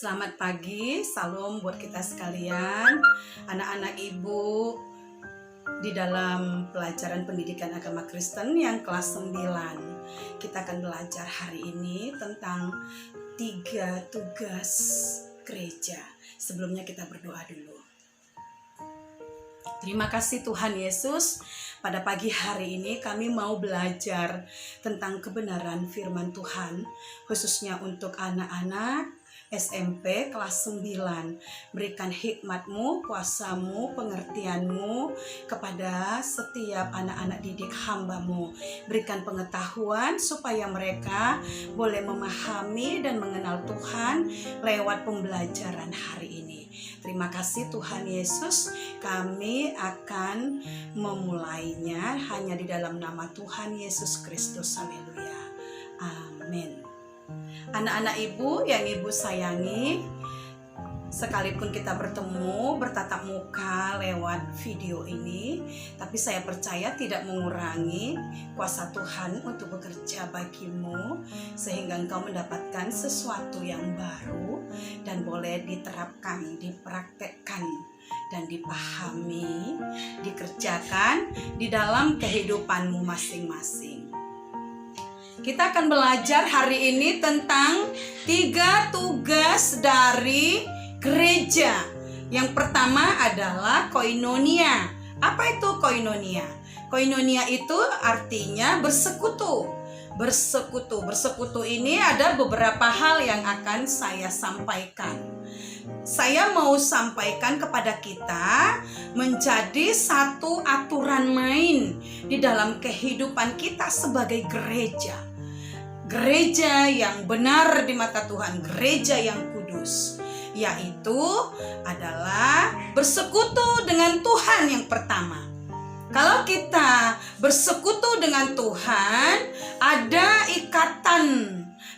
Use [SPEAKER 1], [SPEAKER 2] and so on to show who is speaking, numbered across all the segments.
[SPEAKER 1] Selamat pagi, salam buat kita sekalian, anak-anak ibu di dalam pelajaran pendidikan agama Kristen yang kelas 9. Kita akan belajar hari ini tentang 3 tugas gereja. Sebelumnya kita berdoa dulu. Terima kasih Tuhan Yesus, pada pagi hari ini kami mau belajar tentang kebenaran firman Tuhan, khususnya untuk anak-anak SMP kelas 9. Berikan hikmat-Mu, kuasa-Mu, pengertian-Mu kepada setiap anak-anak didik hamba-Mu. Berikan pengetahuan supaya mereka boleh memahami dan mengenal Tuhan lewat pembelajaran hari ini. Terima kasih Tuhan Yesus, kami akan memulainya hanya di dalam nama Tuhan Yesus Kristus. Haleluya. Amin. Anak-anak ibu yang ibu sayangi, sekalipun kita bertatap muka lewat video ini, tapi saya percaya tidak mengurangi kuasa Tuhan untuk bekerja bagimu, sehingga engkau mendapatkan sesuatu yang baru dan boleh diterapkan, dipraktekkan, dan dipahami, dikerjakan di dalam kehidupanmu masing-masing. Kita akan belajar hari ini tentang 3 tugas dari gereja. Yang pertama adalah koinonia. Apa itu koinonia? Koinonia itu artinya bersekutu. Bersekutu ini ada beberapa hal yang akan saya sampaikan. Saya mau sampaikan kepada kita menjadi satu aturan main di dalam kehidupan kita sebagai gereja. Gereja yang benar di mata Tuhan, gereja yang kudus, yaitu adalah bersekutu dengan Tuhan yang pertama. Kalau kita bersekutu dengan Tuhan, ada ikatan,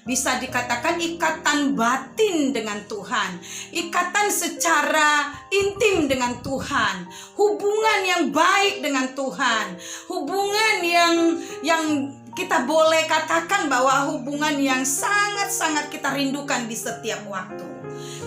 [SPEAKER 1] bisa dikatakan ikatan batin dengan Tuhan, ikatan secara intim dengan Tuhan, hubungan yang baik dengan Tuhan, hubungan yang kita boleh katakan bahwa hubungan yang sangat-sangat kita rindukan di setiap waktu.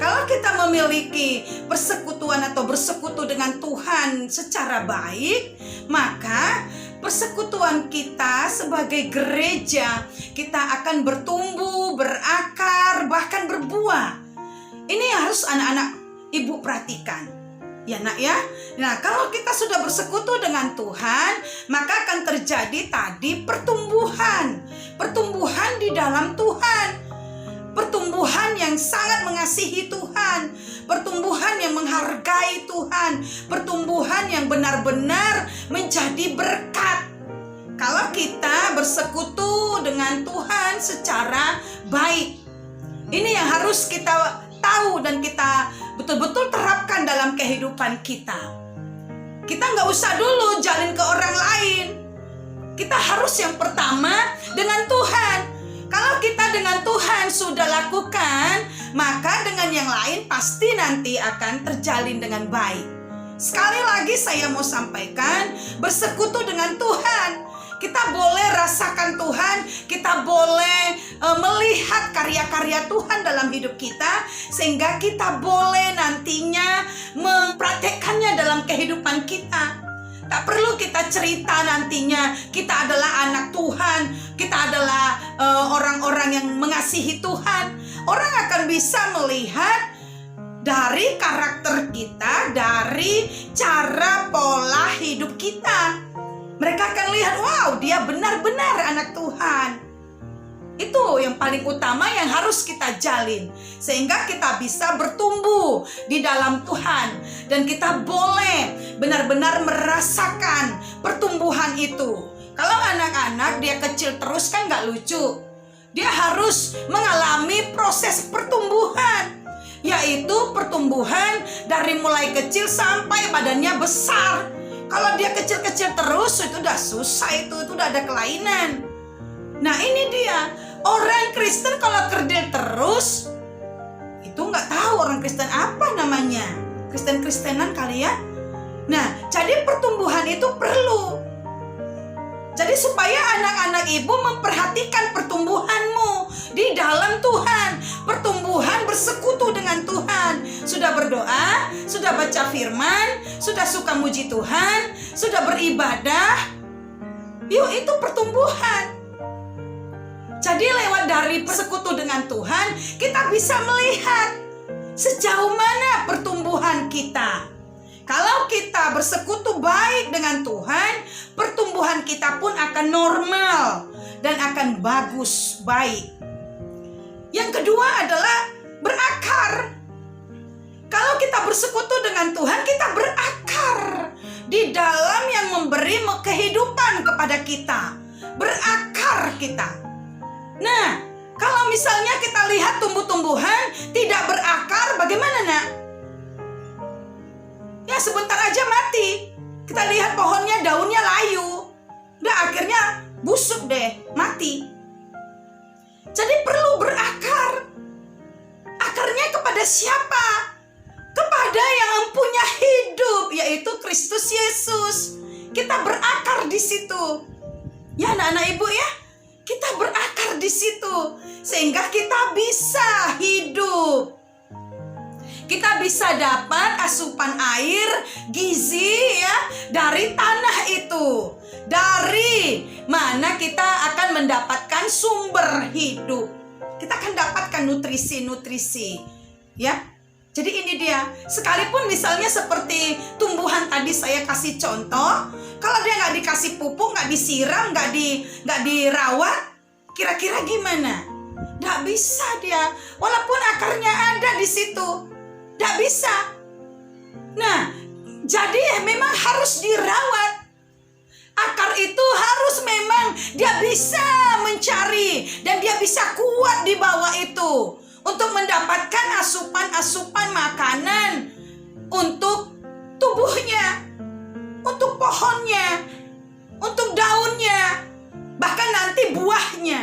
[SPEAKER 1] Kalau kita memiliki persekutuan atau bersekutu dengan Tuhan secara baik, maka persekutuan kita sebagai gereja, kita akan bertumbuh, berakar, bahkan berbuah. Ini yang harus anak-anak ibu perhatikan. Ya nak ya. Nah, kalau kita sudah bersekutu dengan Tuhan, maka akan terjadi tadi pertumbuhan. Pertumbuhan di dalam Tuhan. Pertumbuhan yang sangat mengasihi Tuhan. Pertumbuhan yang menghargai Tuhan. Pertumbuhan yang benar-benar menjadi berkat. Kalau kita bersekutu dengan Tuhan secara baik. Ini yang harus kita tahu dan kita betul-betul terapkan dalam kehidupan kita. Kita nggak usah dulu jalin ke orang lain. Kita harus yang pertama dengan Tuhan. Kalau kita dengan Tuhan sudah lakukan, maka dengan yang lain pasti nanti akan terjalin dengan baik. Sekali lagi saya mau sampaikan, bersekutu dengan Tuhan. Kita boleh rasakan Tuhan, kita boleh melihat karya-karya Tuhan dalam hidup kita, sehingga kita boleh nantinya mempraktekkannya dalam kehidupan kita. Tak perlu kita cerita nantinya kita adalah anak Tuhan, kita adalah orang-orang yang mengasihi Tuhan. Orang akan bisa melihat dari karakter kita, dari cara pola hidup kita. Mereka akan lihat, wow, dia benar-benar anak Tuhan. Itu yang paling utama yang harus kita jalin. Sehingga kita bisa bertumbuh di dalam Tuhan. Dan kita boleh benar-benar merasakan pertumbuhan itu. Kalau anak-anak dia kecil terus kan gak lucu. Dia harus mengalami proses pertumbuhan. Yaitu pertumbuhan dari mulai kecil sampai badannya besar. Kalau dia kecil-kecil terus, itu udah susah, itu udah ada kelainan. Nah ini dia, orang Kristen kalau kerdil terus, itu nggak tahu orang Kristen apa namanya. Kristen-kristenan kali ya. Nah, jadi pertumbuhan itu perlu. Jadi supaya anak-anak ibu memperhatikan pertumbuhanmu di dalam Tuhan. Pertumbuhan bersekutu dengan sudah berdoa, sudah baca firman, sudah suka muji Tuhan, sudah beribadah. Yuk, itu pertumbuhan. Jadi lewat dari bersekutu dengan Tuhan, kita bisa melihat sejauh mana pertumbuhan kita. Kalau kita bersekutu baik dengan Tuhan, pertumbuhan kita pun akan normal dan akan bagus, baik. Yang kedua adalah berakar. Kalau kita bersekutu dengan Tuhan, kita berakar di dalam yang memberi kehidupan kepada kita. Berakar kita. Nah, kalau misalnya kita lihat tumbuh-tumbuhan tidak berakar, bagaimana nak? Ya sebentar aja mati. Kita lihat pohonnya daunnya layu. Udah akhirnya busuk deh, mati. Jadi perlu berakar. Akarnya kepada siapa? Kepada yang mempunya hidup, yaitu Kristus Yesus. Kita berakar di situ. Ya anak-anak ibu ya, kita berakar di situ sehingga kita bisa hidup. Kita bisa dapat asupan air, gizi ya dari tanah itu. Dari mana kita akan mendapatkan sumber hidup. Kita akan dapatkan nutrisi-nutrisi ya. Jadi ini dia, sekalipun misalnya seperti tumbuhan tadi saya kasih contoh, kalau dia nggak dikasih pupuk, nggak disiram, nggak dirawat, kira-kira gimana? Nggak bisa dia, walaupun akarnya ada di situ, nggak bisa. Nah, jadi memang harus dirawat. Akar itu harus memang dia bisa mencari dan dia bisa kuat di bawah itu untuk mendapatkan asupan-asupan makanan untuk tubuhnya, untuk pohonnya, untuk daunnya, bahkan nanti buahnya.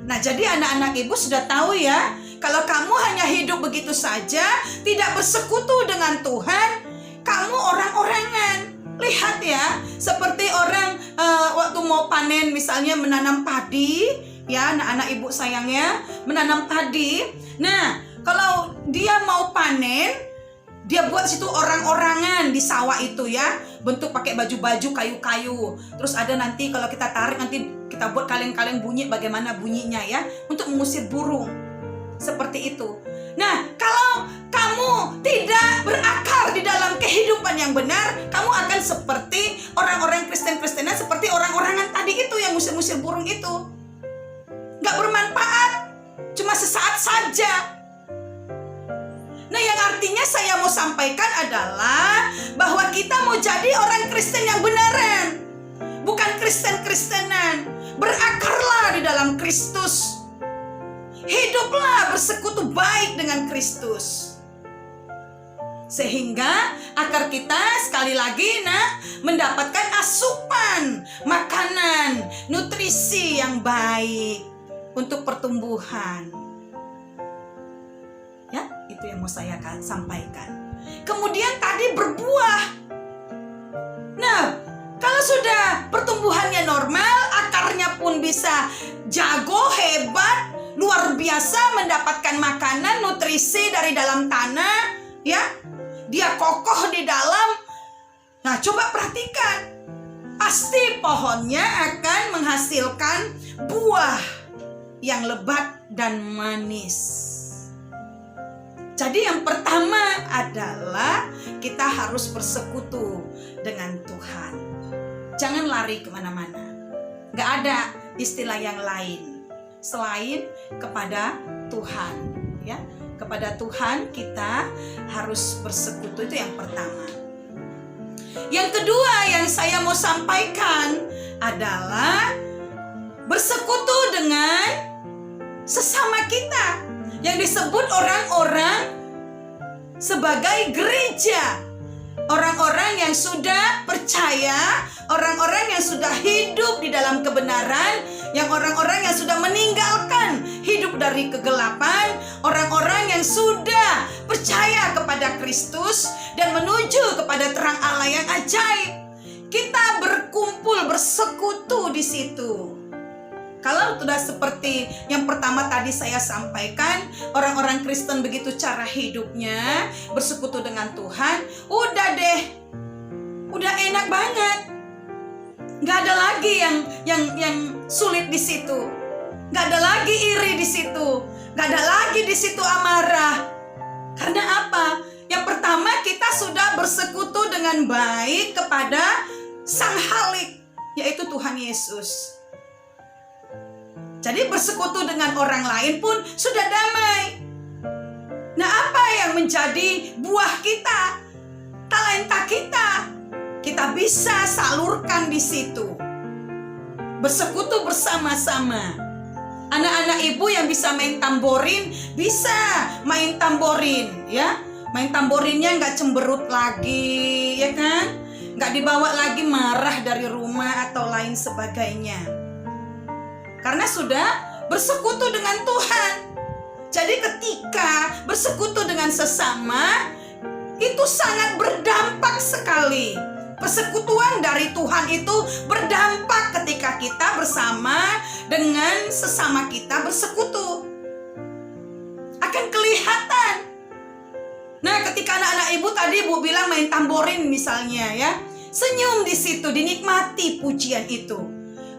[SPEAKER 1] Nah, jadi anak-anak ibu sudah tahu ya, kalau kamu hanya hidup begitu saja, tidak bersekutu dengan Tuhan, kamu orang-orangan. Lihat ya, seperti orang waktu mau panen misalnya menanam padi, ya anak-anak ibu sayangnya, menanam padi. Nah, kalau dia mau panen, dia buat situ orang-orangan di sawah itu ya, bentuk pakai baju-baju kayu-kayu. Terus ada nanti kalau kita tarik nanti kita buat kaleng-kaleng bunyi, bagaimana bunyinya ya, untuk mengusir burung. Seperti itu. Nah, kalau kamu tidak berakar di dalam kehidupan yang benar, kamu akan seperti orang-orang Kristen-Kristenan, seperti orang-orangan tadi itu yang musir-musir burung itu. Gak bermanfaat, cuma sesaat saja. Nah, yang artinya saya mau sampaikan adalah bahwa kita mau jadi orang Kristen yang beneran, bukan Kristen-Kristenan. Berakarlah di dalam Kristus. Hiduplah bersekutu baik dengan Kristus. Sehingga akar kita sekali lagi mendapatkan asupan, makanan, nutrisi yang baik untuk pertumbuhan. Ya, itu yang mau saya sampaikan. Kemudian tadi berbuah. Nah, kalau sudah pertumbuhannya normal, akarnya pun bisa jago, hebat, luar biasa mendapatkan makanan, nutrisi dari dalam tanah, ya. Dia kokoh di dalam. Nah, coba perhatikan. Pasti pohonnya akan menghasilkan buah yang lebat dan manis. Jadi yang pertama adalah kita harus bersekutu dengan Tuhan. Jangan lari kemana-mana. Gak ada istilah yang lain selain kepada Tuhan, ya. Kepada Tuhan kita harus bersekutu, itu yang pertama. Yang kedua yang saya mau sampaikan adalah bersekutu dengan sesama kita, yang disebut orang-orang sebagai gereja. Orang-orang yang sudah percaya, orang-orang yang sudah hidup di dalam kebenaran, yang orang-orang yang sudah meninggalkan hidup dari kegelapan, orang-orang yang sudah percaya kepada Kristus dan menuju kepada terang Allah yang ajaib. Kita berkumpul, bersekutu di situ. Kalau sudah seperti yang pertama tadi saya sampaikan, orang-orang Kristen begitu cara hidupnya, bersekutu dengan Tuhan, udah deh, udah enak banget. Nggak ada lagi yang sulit di situ, nggak ada lagi iri di situ, nggak ada lagi di situ amarah. Karena apa? Yang pertama, kita sudah bersekutu dengan baik kepada Sang Halik, yaitu Tuhan Yesus. Jadi bersekutu dengan orang lain pun sudah damai. Nah, apa yang menjadi buah kita, talenta kita, kita bisa salurkan di situ. Bersekutu bersama-sama. Anak-anak ibu yang bisa main tamborin, bisa main tamborin, ya. Main tamborinnya nggak cemberut lagi, ya kan? Nggak dibawa lagi marah dari rumah atau lain sebagainya. Karena sudah bersekutu dengan Tuhan. Jadi ketika bersekutu dengan sesama, itu sangat berdampak sekali. Persekutuan dari Tuhan itu berdampak ketika kita bersama dengan sesama kita bersekutu. Akan kelihatan. Nah, ketika anak-anak ibu tadi ibu bilang main tamborin misalnya, ya, senyum di situ, dinikmati pujian itu.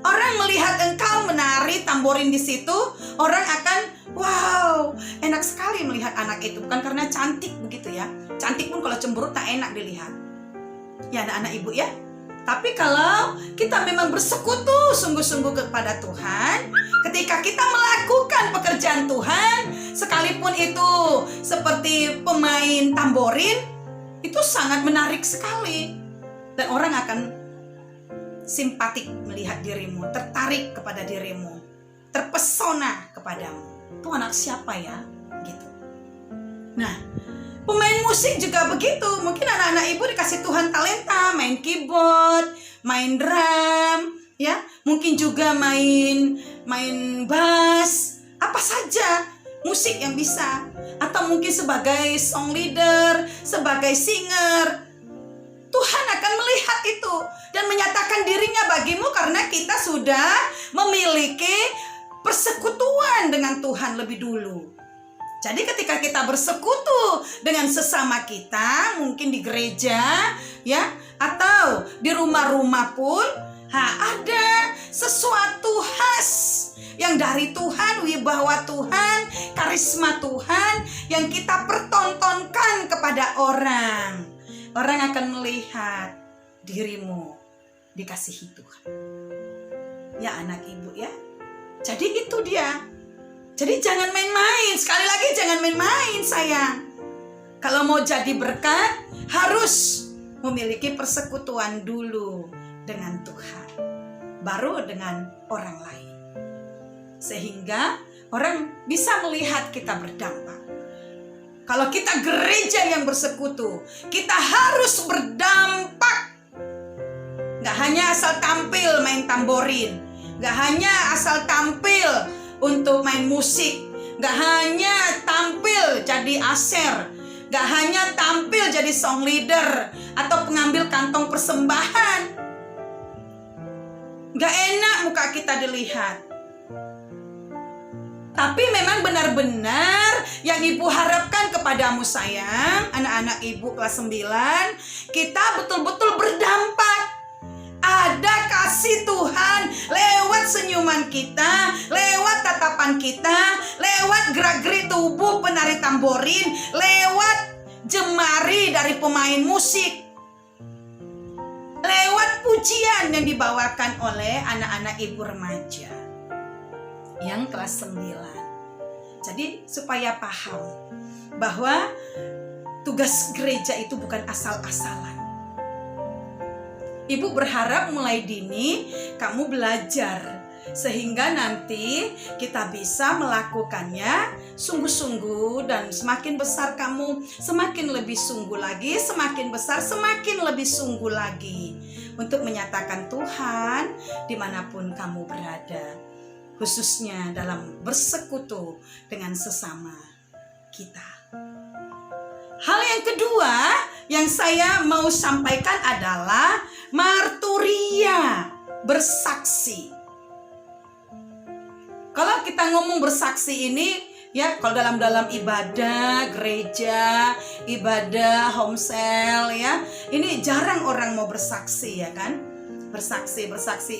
[SPEAKER 1] Orang melihat engkau menari tamborin di situ, orang akan, wow, enak sekali melihat anak itu. Bukan karena cantik begitu ya. Cantik pun kalau cemberut tak enak dilihat. Ya anak-anak ibu ya. Tapi kalau kita memang bersekutu sungguh-sungguh kepada Tuhan, ketika kita melakukan pekerjaan Tuhan, sekalipun itu seperti pemain tamborin, itu sangat menarik sekali. Dan orang akan simpatik melihat dirimu, tertarik kepada dirimu, terpesona kepadamu. Itu anak siapa ya? Gitu. Nah, pemain musik juga begitu. Mungkin anak-anak ibu dikasih Tuhan talenta, main keyboard, main drum, ya. Mungkin juga main bass, apa saja musik yang bisa. Atau mungkin sebagai song leader, sebagai singer. Tuhan akan melihat itu dan menyatakan dirinya bagimu karena kita sudah memiliki persekutuan dengan Tuhan lebih dulu. Jadi ketika kita bersekutu dengan sesama kita, mungkin di gereja, ya, atau di rumah-rumah pun, ada sesuatu khas yang dari Tuhan, wibawa Tuhan, karisma Tuhan yang kita pertontonkan kepada orang. Orang akan melihat dirimu dikasihi Tuhan. Ya anak ibu ya. Jadi itu dia. Jadi jangan main-main. Sekali lagi jangan main-main sayang. Kalau mau jadi berkat, harus memiliki persekutuan dulu dengan Tuhan. Baru dengan orang lain. Sehingga orang bisa melihat kita berdampak. Kalau kita gereja yang bersekutu, kita harus berdampak. Gak hanya asal tampil main tamborin, gak hanya asal tampil untuk main musik, gak hanya tampil jadi aser, gak hanya tampil jadi song leader atau pengambil kantong persembahan. Gak enak muka kita dilihat. Tapi memang benar-benar yang ibu harapkan kepadamu sayang, anak-anak ibu kelas 9, kita betul-betul berdampak. Ada kasih Tuhan lewat senyuman kita, lewat tatapan kita, lewat gerak-gerik tubuh penari tamborin, lewat jemari dari pemain musik, lewat pujian yang dibawakan oleh anak-anak ibu remaja yang kelas 9. Jadi supaya paham bahwa tugas gereja itu bukan asal-asalan. Ibu berharap mulai dini kamu belajar sehingga nanti kita bisa melakukannya sungguh-sungguh, dan semakin besar kamu semakin lebih sungguh lagi, semakin besar semakin lebih sungguh lagi untuk menyatakan Tuhan dimanapun kamu berada, khususnya dalam bersekutu dengan sesama kita. Hal yang kedua yang saya mau sampaikan adalah marturia, bersaksi. kita ngomong bersaksi ini, ya kalau dalam ibadah, gereja, ibadah, homesel, ya, ini jarang orang mau bersaksi, ya kan? Bersaksi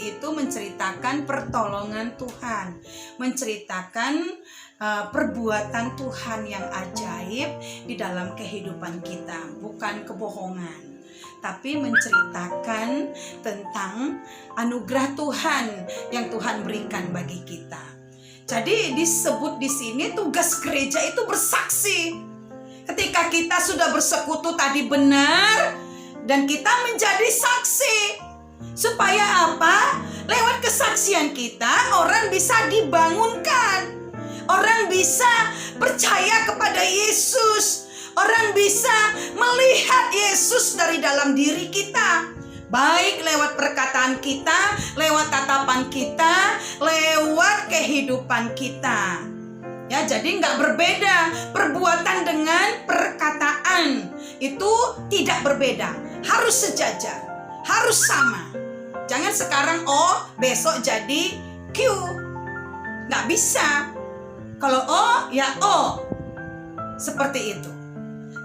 [SPEAKER 1] itu menceritakan pertolongan Tuhan, menceritakan perbuatan Tuhan yang ajaib di dalam kehidupan kita, bukan kebohongan, tapi menceritakan tentang anugerah Tuhan yang Tuhan berikan bagi kita. Jadi disebut di sini tugas gereja itu bersaksi. Ketika kita sudah bersekutu tadi benar, dan kita menjadi saksi. Supaya apa? Lewat kesaksian kita orang bisa dibangunkan. Orang bisa percaya kepada Yesus. Orang bisa melihat Yesus dari dalam diri kita. Baik lewat perkataan kita, lewat tatapan kita, lewat kehidupan kita. Ya, jadi nggak berbeda. Perbuatan dengan perkataan itu tidak berbeda. Harus sejajar, harus sama. Jangan sekarang O, besok jadi Q. Nggak bisa. Kalau O, ya O. Seperti itu.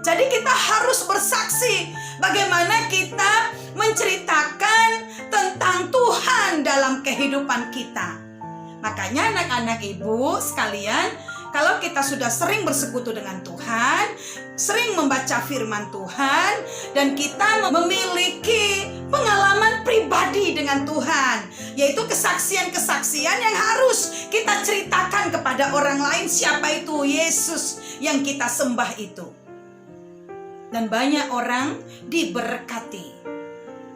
[SPEAKER 1] Jadi kita harus bersaksi bagaimana kita menceritakan tentang Tuhan dalam kehidupan kita. Makanya anak-anak ibu sekalian, kalau kita sudah sering bersekutu dengan Tuhan, sering membaca firman Tuhan, dan kita memiliki pengalaman pribadi dengan Tuhan, yaitu kesaksian-kesaksian yang harus kita ceritakan kepada orang lain siapa itu Yesus yang kita sembah itu. Dan banyak orang diberkati.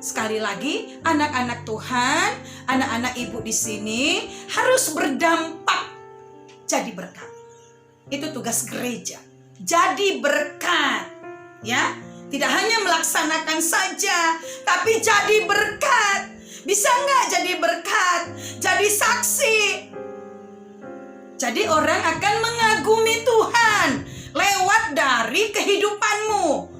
[SPEAKER 1] Sekali lagi, anak-anak Tuhan, anak-anak ibu di sini harus berdampak jadi berkat. Itu tugas gereja. Jadi berkat, ya. Tidak hanya melaksanakan saja, tapi jadi berkat. Bisa nggak jadi berkat? Jadi saksi. Jadi orang akan mengagumi Tuhan lewat dari kehidupanmu.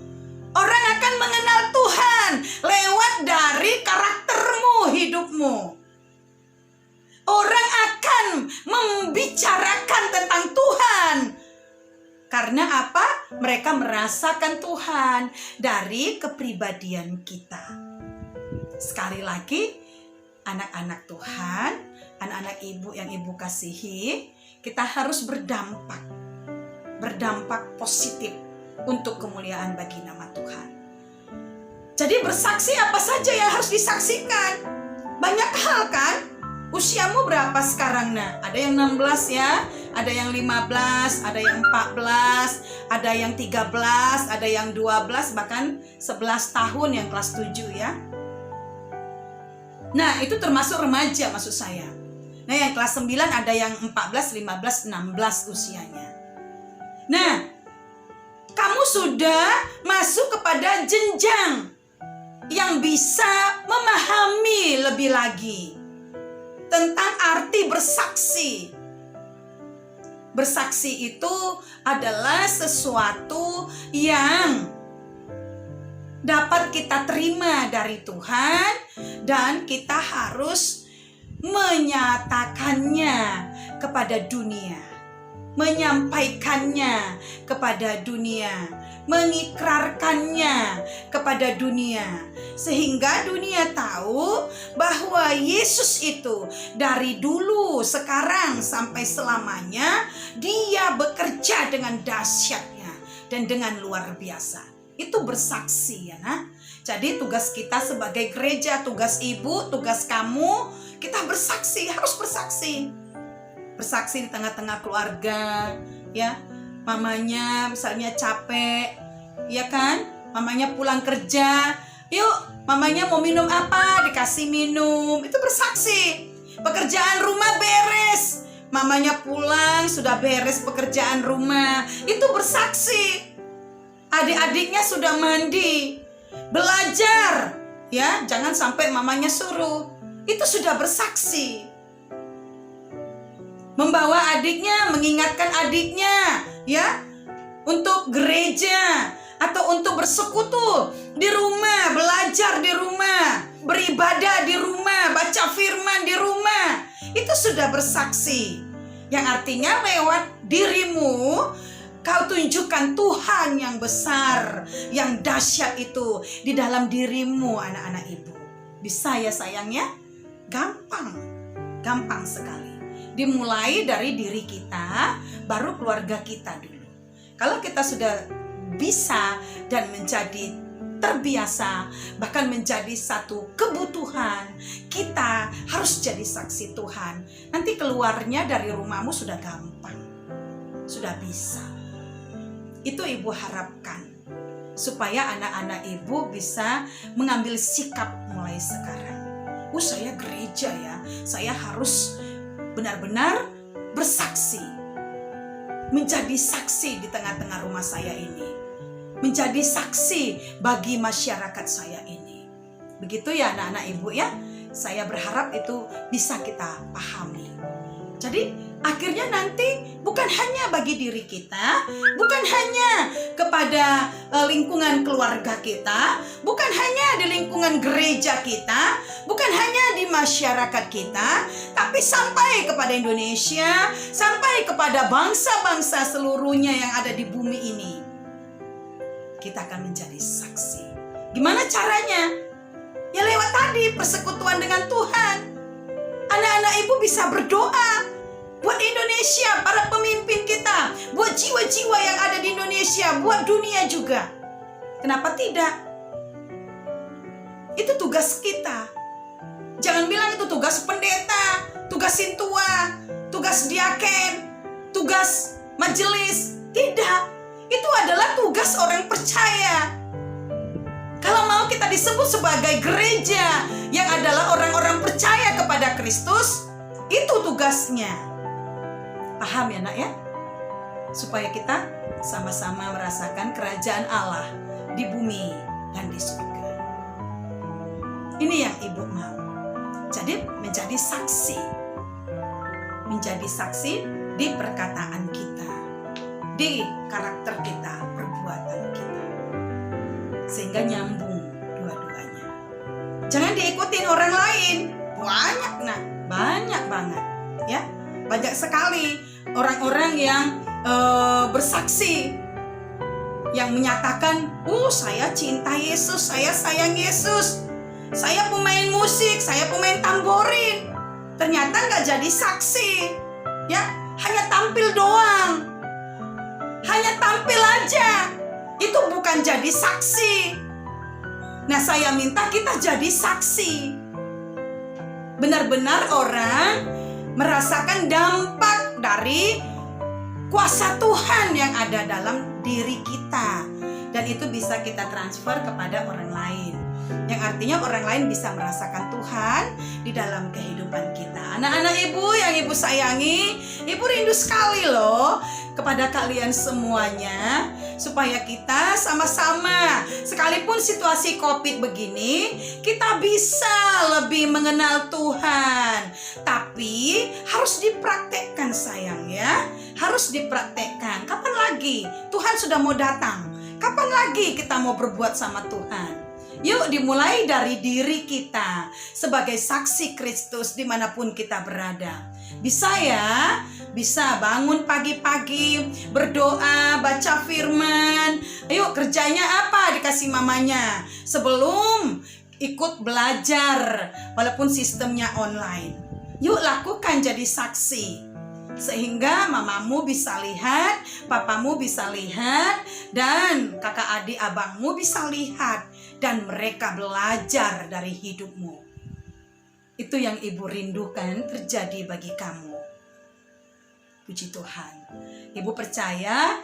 [SPEAKER 1] Orang akan mengenal Tuhan lewat dari karaktermu, hidupmu. Orang akan membicarakan tentang Tuhan. Karena apa? Mereka merasakan Tuhan dari kepribadian kita. Sekali lagi, anak-anak Tuhan, anak-anak ibu yang ibu kasihi, kita harus berdampak positif untuk kemuliaan bagi nama Tuhan. Jadi bersaksi apa saja yang harus disaksikan? Banyak hal kan? Usiamu berapa sekarang? Nah, ada yang 16 ya, ada yang 15, ada yang 14, ada yang 13, ada yang 12, bahkan 11 tahun yang kelas 7 ya. Nah, itu termasuk remaja maksud saya. Nah, yang kelas 9 ada yang 14, 15, 16 usianya. Nah, kamu sudah masuk kepada jenjang yang bisa memahami lebih lagi tentang arti bersaksi. Bersaksi itu adalah sesuatu yang dapat kita terima dari Tuhan dan kita harus menyatakannya kepada dunia, menyampaikannya kepada dunia, mengikrarkannya kepada dunia, sehingga dunia tahu bahwa Yesus itu dari dulu, sekarang, sampai selamanya Dia bekerja dengan dahsyatnya dan dengan luar biasa. Itu bersaksi ya nak. Jadi tugas kita sebagai gereja, tugas ibu, tugas kamu, kita bersaksi, harus bersaksi. Bersaksi di tengah-tengah keluarga, ya. Mamanya misalnya capek, ya kan? Mamanya pulang kerja, yuk mamanya mau minum apa? Dikasih minum, itu bersaksi. Pekerjaan rumah beres, mamanya pulang sudah beres pekerjaan rumah, itu bersaksi. Adik-adiknya sudah mandi, belajar, ya, jangan sampai mamanya suruh, itu sudah bersaksi. Membawa adiknya, mengingatkan adiknya, ya, untuk gereja atau untuk bersekutu di rumah, belajar di rumah, beribadah di rumah, baca firman di rumah, itu sudah bersaksi. Yang artinya lewat dirimu kau tunjukkan Tuhan yang besar, yang dahsyat itu di dalam dirimu, anak-anak ibu. Bisa ya sayangnya? Gampang, gampang sekali. Dimulai dari diri kita, baru keluarga kita dulu. Kalau kita sudah bisa dan menjadi terbiasa, bahkan menjadi satu kebutuhan, kita harus jadi saksi Tuhan. Nanti keluarnya dari rumahmu sudah gampang, sudah bisa. Itu ibu harapkan, supaya anak-anak ibu bisa mengambil sikap mulai sekarang. Saya gereja ya, saya harus benar-benar bersaksi, menjadi saksi di tengah-tengah rumah saya ini, menjadi saksi bagi masyarakat saya ini. Begitu ya anak-anak ibu ya, saya berharap itu bisa kita pahami. Jadi akhirnya nanti bukan hanya bagi diri kita, bukan hanya kepada lingkungan keluarga kita, bukan hanya di lingkungan gereja kita, bukan hanya di masyarakat kita, tapi sampai kepada Indonesia, sampai kepada bangsa-bangsa seluruhnya yang ada di bumi ini. Kita akan menjadi saksi. Gimana caranya? Ya lewat tadi persekutuan dengan Tuhan. Anak-anak ibu bisa berdoa buat Indonesia, para pemimpin kita, buat jiwa-jiwa yang ada di Indonesia, buat dunia juga. Kenapa tidak? Itu tugas kita. Jangan bilang itu tugas pendeta, tugas sintua, tugas diaken, tugas majelis. Tidak. Itu adalah tugas orang percaya. Kalau mau kita disebut sebagai gereja yang adalah orang-orang percaya kepada Kristus, itu tugasnya. Paham ya nak ya? Supaya kita sama-sama merasakan kerajaan Allah di bumi dan di surga. Ini yang ibu mau. Jadi menjadi saksi. Menjadi saksi di perkataan kita, di karakter kita, perbuatan kita. Sehingga nyambung dua-duanya. Jangan diikutin orang lain. Banyak nak, banyak banget ya. Banyak sekali orang-orang yang bersaksi, yang menyatakan, saya cinta Yesus, saya sayang Yesus, saya pemain musik, saya pemain tamborin. Ternyata nggak jadi saksi, ya, hanya tampil doang, hanya tampil aja. Itu bukan jadi saksi. Nah, saya minta kita jadi saksi. Benar-benar orang merasakan dampak dari kuasa Tuhan yang ada dalam diri kita. Dan itu bisa kita transfer kepada orang lain. Yang artinya orang lain bisa merasakan Tuhan di dalam kehidupan kita. Anak-anak ibu yang ibu sayangi, ibu rindu sekali loh kepada kalian semuanya, supaya kita sama-sama, sekalipun situasi COVID begini, kita bisa lebih mengenal Tuhan. Tapi harus dipraktekkan sayang ya, harus dipraktekkan. Kapan lagi? Tuhan sudah mau datang. Kapan lagi kita mau berbuat sama Tuhan? Yuk dimulai dari diri kita sebagai saksi Kristus dimanapun kita berada. Bisa ya, bisa bangun pagi-pagi, berdoa, baca firman. Ayo kerjanya apa dikasih mamanya sebelum ikut belajar walaupun sistemnya online. Yuk lakukan jadi saksi. Sehingga mamamu bisa lihat, papamu bisa lihat, dan kakak adik abangmu bisa lihat. Dan mereka belajar dari hidupmu. Itu yang ibu rindukan terjadi bagi kamu. Puji Tuhan. Ibu percaya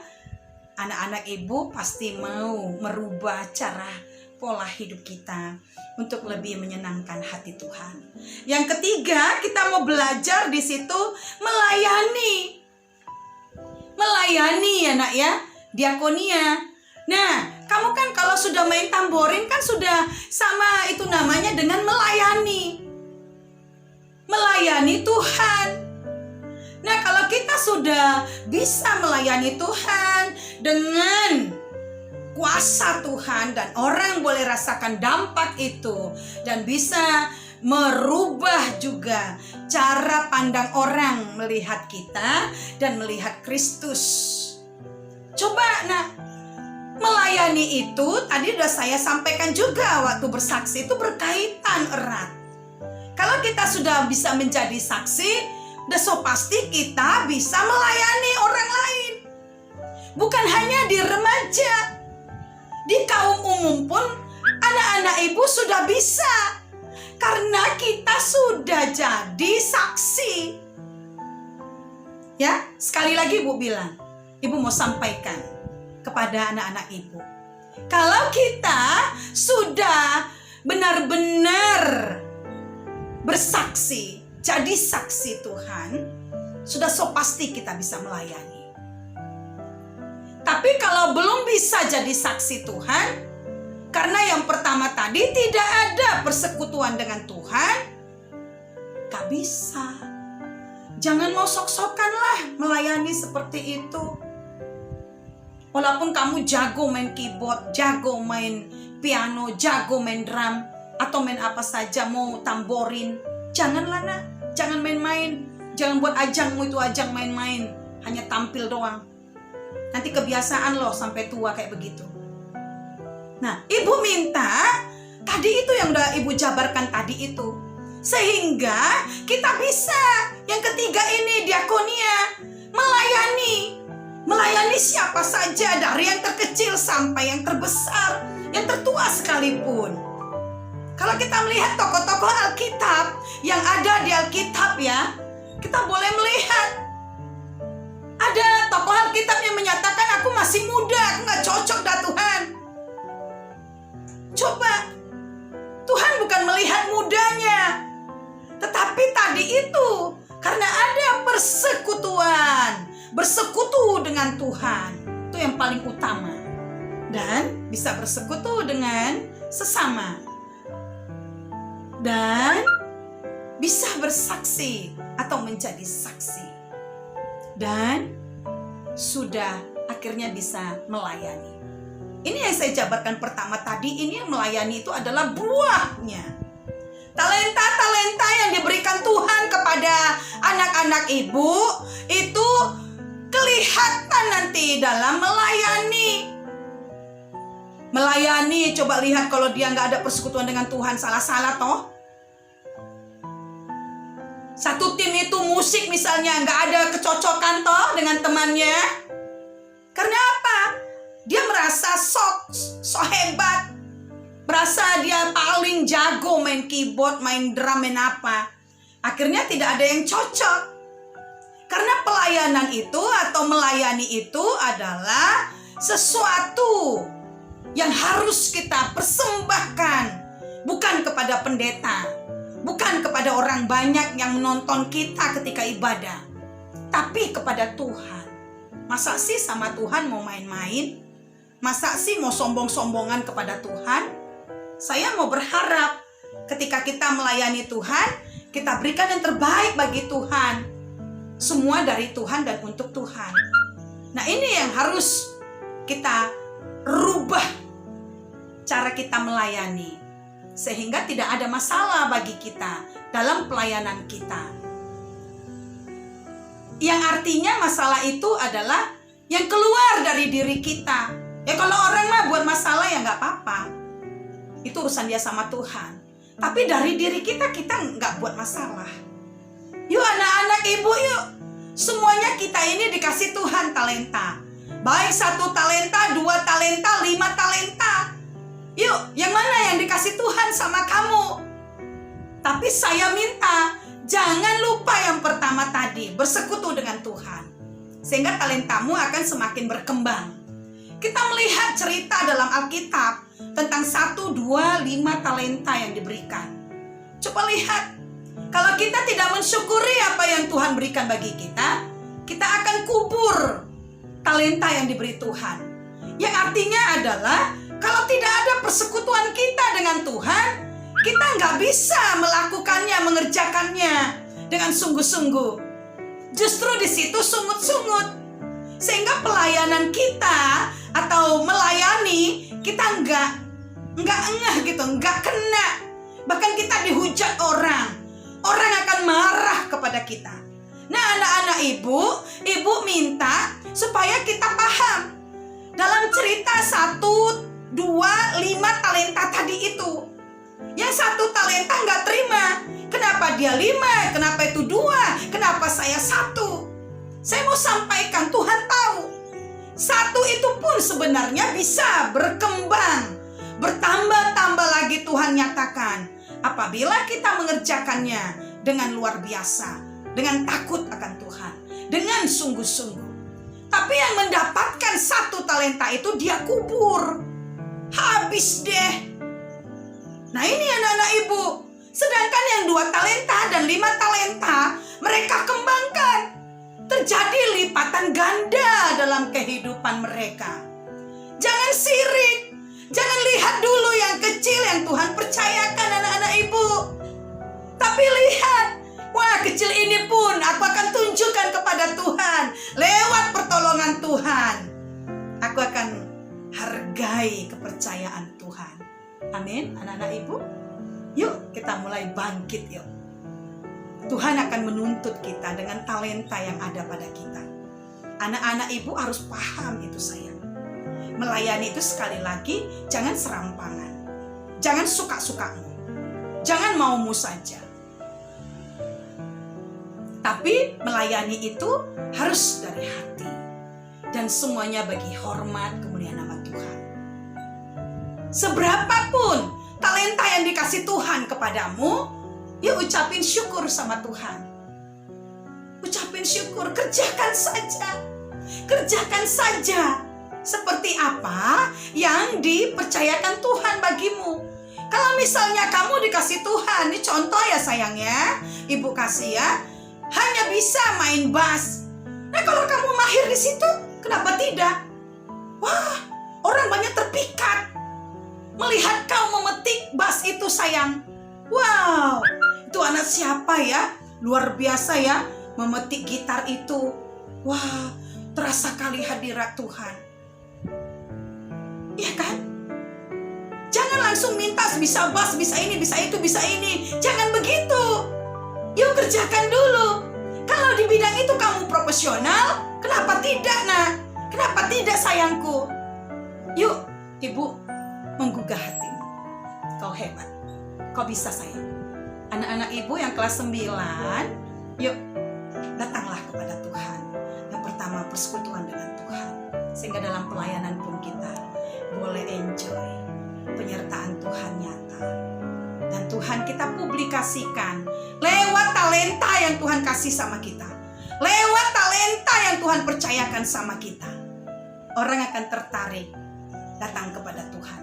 [SPEAKER 1] anak-anak ibu pasti mau merubah cara pola hidup kita untuk lebih menyenangkan hati Tuhan. Yang ketiga, kita mau belajar di situ melayani. Melayani ya nak ya, diakonia. Nah, kamu kan kalau sudah main tamborin kan sudah sama itu namanya dengan melayani. Melayani Tuhan. Nah, kalau kita sudah bisa melayani Tuhan dengan kuasa Tuhan dan orang boleh rasakan dampak itu dan bisa merubah juga cara pandang orang melihat kita dan melihat Kristus. Coba melayani itu tadi sudah saya sampaikan juga waktu bersaksi, itu berkaitan erat. Kalau kita sudah bisa menjadi saksi, udah so pasti kita bisa melayani orang lain. Bukan hanya di remaja, di kaum umum pun anak-anak ibu sudah bisa. Karena kita sudah jadi saksi. Ya, sekali lagi ibu bilang, ibu mau sampaikan kepada anak-anak ibu. Kalau kita sudah benar-benar bersaksi, jadi saksi Tuhan, sudah so pasti kita bisa melayani. Tapi kalau belum bisa jadi saksi Tuhan, karena yang pertama tadi tidak ada persekutuan dengan Tuhan, gak bisa. Jangan mau sok-sokan lah melayani seperti itu. Walaupun kamu jago main keyboard, jago main piano, jago main drum, atau main apa saja, mau tamborin, janganlah jangan main-main. Jangan buat ajangmu itu ajang main-main, hanya tampil doang. Nanti kebiasaan loh sampai tua kayak begitu. Nah, ibu minta tadi itu yang udah ibu jabarkan tadi itu, sehingga kita bisa yang ketiga ini, diakonia, melayani siapa saja, dari yang terkecil sampai yang terbesar, yang tertua sekalipun. Kalau kita melihat tokoh-tokoh Alkitab yang ada di Alkitab ya, kita boleh melihat ada tokoh Alkitab yang menyatakan, aku masih muda, aku gak cocok dah Tuhan. Coba, Tuhan bukan melihat mudanya, tetapi tadi itu karena ada persekutuan, bersekutu dengan Tuhan, itu yang paling utama. Dan bisa bersekutu dengan sesama, dan bisa bersaksi atau menjadi saksi, dan sudah akhirnya bisa melayani. Ini yang saya jabarkan pertama tadi, ini yang melayani itu adalah buahnya. Talenta-talenta yang diberikan Tuhan kepada anak-anak ibu itu kelihatan nanti dalam melayani. Melayani, coba lihat kalau dia nggak ada persekutuan dengan Tuhan, salah-salah toh. Satu tim itu musik misalnya nggak ada kecocokan toh dengan temannya. Karena apa? Dia merasa sok hebat, merasa dia paling jago main keyboard, main drum, main apa. Akhirnya tidak ada yang cocok. Karena pelayanan itu atau melayani itu adalah sesuatu yang harus kita persembahkan, bukan kepada pendeta, bukan kepada orang banyak yang menonton kita ketika ibadah, tapi kepada Tuhan. Masa sih sama Tuhan mau main-main? Masa sih mau sombong-sombongan kepada Tuhan? Saya mau berharap ketika kita melayani Tuhan, kita berikan yang terbaik bagi Tuhan. Semua dari Tuhan dan untuk Tuhan. Nah, ini yang harus kita rubah cara kita melayani, sehingga tidak ada masalah bagi kita dalam pelayanan kita. Yang artinya masalah itu adalah yang keluar dari diri kita. Ya kalau orang mah buat masalah ya nggak apa-apa, itu urusan dia sama Tuhan. Tapi dari diri kita nggak buat masalah. Yuk anak-anak ibu, yuk semuanya kita ini dikasih Tuhan talenta. Baik 1 talenta, 2 talenta, 5 talenta. Yuk, yang mana yang dikasih Tuhan sama kamu? Tapi saya minta, jangan lupa yang pertama tadi, bersekutu dengan Tuhan. Sehingga talentamu akan semakin berkembang. Kita melihat cerita dalam Alkitab tentang 1, 2, 5 talenta yang diberikan. Coba lihat, kalau kita tidak mensyukuri apa yang Tuhan berikan bagi kita, kita akan kubur talenta yang diberi Tuhan. Yang artinya adalah, kalau tidak ada persekutuan kita dengan Tuhan, kita nggak bisa melakukannya, mengerjakannya dengan sungguh-sungguh. Justru di situ sungut-sungut. Sehingga pelayanan kita atau melayani, kita nggak ngeh gitu, nggak kena. Bahkan kita dihujat orang. Orang akan marah kepada kita. Nah, anak-anak ibu minta supaya kita paham. Dalam cerita 1, 2, 5 talenta tadi itu. Yang 1 talenta nggak terima. Kenapa dia 5? Kenapa itu 2? Kenapa saya 1? Saya mau sampaikan, Tuhan tahu. 1 itu pun sebenarnya bisa berkembang. Bertambah-tambah lagi Tuhan nyatakan. Apabila kita mengerjakannya dengan luar biasa, dengan takut akan Tuhan, dengan sungguh-sungguh. Tapi yang mendapatkan 1 talenta itu dia kubur. Habis deh. Nah, ini anak-anak ibu. Sedangkan yang 2 talenta dan 5 talenta mereka kembangkan. Terjadi lipatan ganda dalam kehidupan mereka. Jangan sirik. Jangan lihat dulu yang kecil yang Tuhan percayakan anak-anak ibu. Tapi lihat, wah, kecil ini pun aku akan tunjukkan kepada Tuhan. Lewat pertolongan Tuhan, aku akan hargai kepercayaan Tuhan. Amin, anak-anak ibu. Yuk kita mulai bangkit yuk. Tuhan akan menuntut kita dengan talenta yang ada pada kita. Anak-anak ibu harus paham itu sayang. Melayani itu sekali lagi jangan serampangan. Jangan suka-sukamu. Jangan maumu saja. Tapi melayani itu harus dari hati. Dan semuanya bagi hormat kemuliaan nama Tuhan. Seberapapun talenta yang dikasih Tuhan kepadamu, yuk ucapin syukur sama Tuhan. Ucapin syukur, kerjakan saja. Kerjakan saja. Seperti apa yang dipercayakan Tuhan bagimu. Kalau misalnya kamu dikasih Tuhan, ini contoh ya sayang ya, ibu kasih ya, hanya bisa main bass. Nah, kalau kamu mahir di situ, kenapa tidak? Wah, orang banyak terpikat melihat kau memetik bass itu sayang. Wow, itu anak siapa ya? Luar biasa ya, memetik gitar itu. Wah, terasa kali hadirat Tuhan. Iya kan? Jangan langsung minta bisa bass, bisa ini, bisa itu, bisa ini. Jangan begitu. Yuk kerjakan dulu. Kalau di bidang itu kamu profesional, kenapa tidak nak? Kenapa tidak sayangku? Yuk ibu menggugah hatimu. Kau hebat. Kau bisa sayang. Anak-anak ibu yang kelas 9, yuk datanglah kepada Tuhan. Yang pertama persekutuan dengan Tuhan. Sehingga dalam pelayanan pun kita boleh enjoy penyertaan Tuhan nyata. Dan Tuhan kita publikasikan lewat talenta yang Tuhan kasih sama kita. Lewat talenta yang Tuhan percayakan sama kita. Orang akan tertarik datang kepada Tuhan.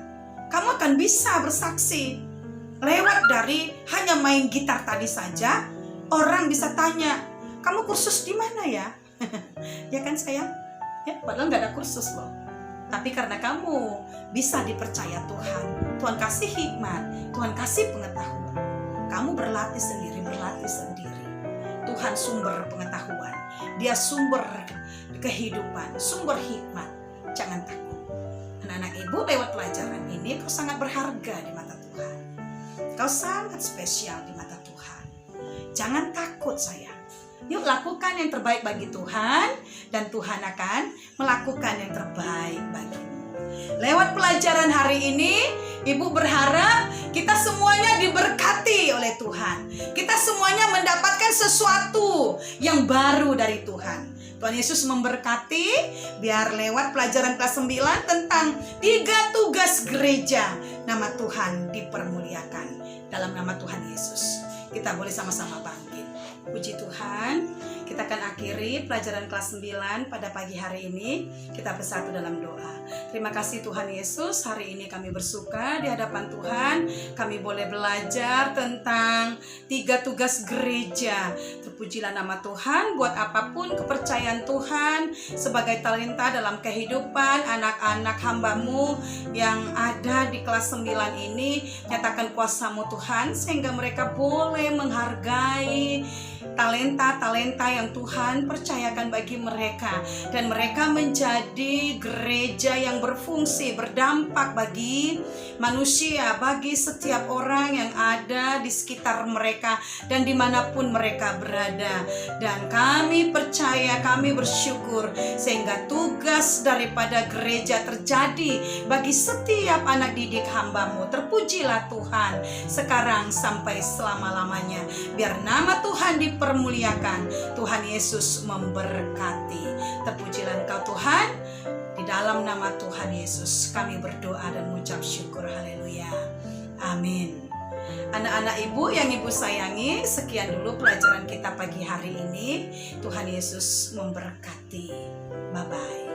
[SPEAKER 1] Kamu akan bisa bersaksi. Lewat dari hanya main gitar tadi saja, orang bisa tanya, kamu kursus di mana ya? Ya kan sayang? Ya, padahal nggak ada kursus loh. Tapi karena kamu bisa dipercaya Tuhan, Tuhan kasih hikmat, Tuhan kasih pengetahuan. Kamu berlatih sendiri. Tuhan sumber pengetahuan, Dia sumber kehidupan, sumber hikmat. Jangan takut. Anak-anak ibu, lewat pelajaran ini kau sangat berharga di mata Tuhan. Kau sangat spesial di mata Tuhan. Jangan takut sayang. Yuk lakukan yang terbaik bagi Tuhan, dan Tuhan akan melakukan yang terbaik bagimu. Lewat pelajaran hari ini, ibu berharap kita semuanya diberkati oleh Tuhan. Kita semuanya mendapatkan sesuatu yang baru dari Tuhan. Tuhan Yesus memberkati. Biar lewat pelajaran kelas 9 tentang 3 tugas gereja, nama Tuhan dipermuliakan. Dalam nama Tuhan Yesus, kita boleh sama-sama bangkit. Puji Tuhan, kita akan akhiri pelajaran kelas 9 pada pagi hari ini. Kita bersatu dalam doa. Terima kasih Tuhan Yesus, hari ini kami bersuka di hadapan Tuhan. Kami boleh belajar tentang 3 tugas gereja. Terpujilah nama Tuhan buat apapun kepercayaan Tuhan sebagai talenta dalam kehidupan anak-anak hamba-Mu yang ada di kelas 9 ini. Nyatakan kuasa-Mu Tuhan, sehingga mereka boleh menghargai talenta-talenta yang Tuhan percayakan bagi mereka, dan mereka menjadi gereja yang berfungsi, berdampak bagi manusia, bagi setiap orang yang ada di sekitar mereka dan dimanapun mereka berada. Dan kami percaya, kami bersyukur sehingga tugas daripada gereja terjadi bagi setiap anak didik hamba-Mu. Terpujilah Tuhan sekarang sampai selama-lamanya. Biar nama Tuhan dipermuliakan. Tuhan Yesus memberkati. Terpujilah Engkau Tuhan. Di dalam nama Tuhan Yesus kami berdoa dan mengucap syukur. Haleluya. Amin. Anak-anak ibu yang ibu sayangi, sekian dulu pelajaran kita pagi hari ini. Tuhan Yesus memberkati. Bye-bye.